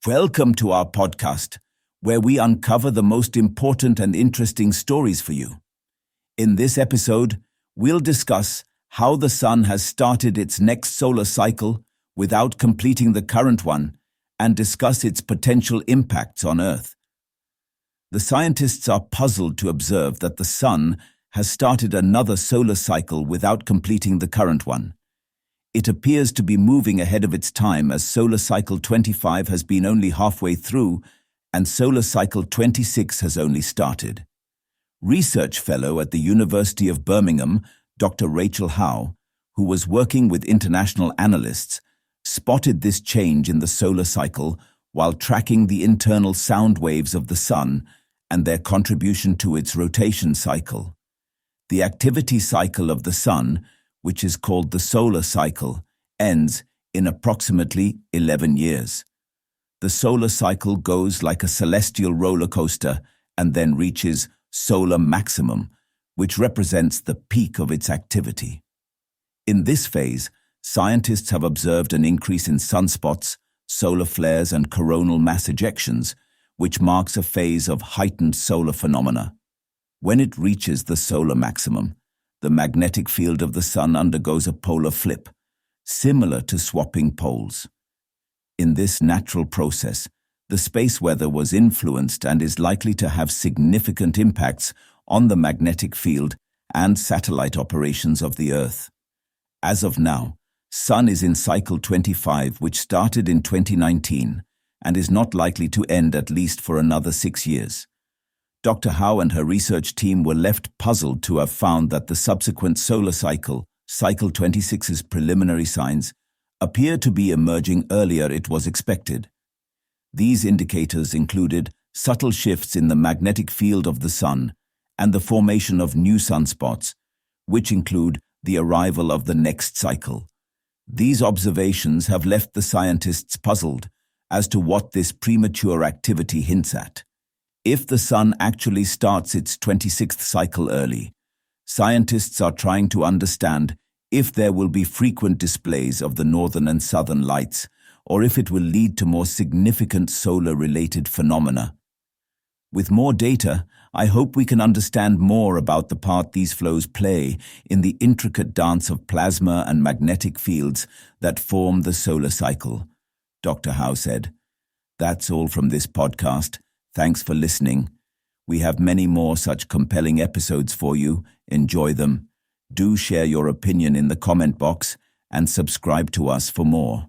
Welcome to our podcast, where we uncover the most important and interesting stories for you. In this episode, we'll discuss how the sun has started its next solar cycle without completing the current one and discuss its potential impacts on Earth. The scientists are puzzled to observe that the sun has started another solar cycle without completing the current one. It appears to be moving ahead of its time, as solar cycle 25 has been only halfway through and solar cycle 26 has only started. Research fellow at the University of Birmingham, Dr. Howe, who was working with international analysts, spotted this change in the solar cycle while tracking the internal sound waves of the sun and their contribution to its rotation cycle. The activity cycle of the sun, which is called the solar cycle, ends in approximately 11 years. The solar cycle goes like a celestial roller coaster and then reaches solar maximum, which represents the peak of its activity. In this phase, scientists have observed an increase in sunspots, solar flares, and coronal mass ejections, which marks a phase of heightened solar phenomena. When it reaches the solar maximum, the magnetic field of the sun undergoes a polar flip, similar to swapping poles. In this natural process, the space weather was influenced and is likely to have significant impacts on the magnetic field and satellite operations of the Earth. As of now, Sun is in cycle 25, which started in 2019 and is not likely to end at least for another 6 years. Dr. Howe and her research team were left puzzled to have found that the subsequent solar cycle, cycle 26's preliminary signs, appear to be emerging earlier it was expected. These indicators included subtle shifts in the magnetic field of the sun and the formation of new sunspots, which include the arrival of the next cycle. These observations have left the scientists puzzled as to what this premature activity hints at. If the sun actually starts its 26th cycle early, scientists are trying to understand if there will be frequent displays of the northern and southern lights, or if it will lead to more significant solar-related phenomena. With more data, I hope we can understand more about the part these flows play in the intricate dance of plasma and magnetic fields that form the solar cycle, Dr. Howe said. That's all from this podcast. Thanks for listening. We have many more such compelling episodes for you. Enjoy them. Do share your opinion in the comment box and subscribe to us for more.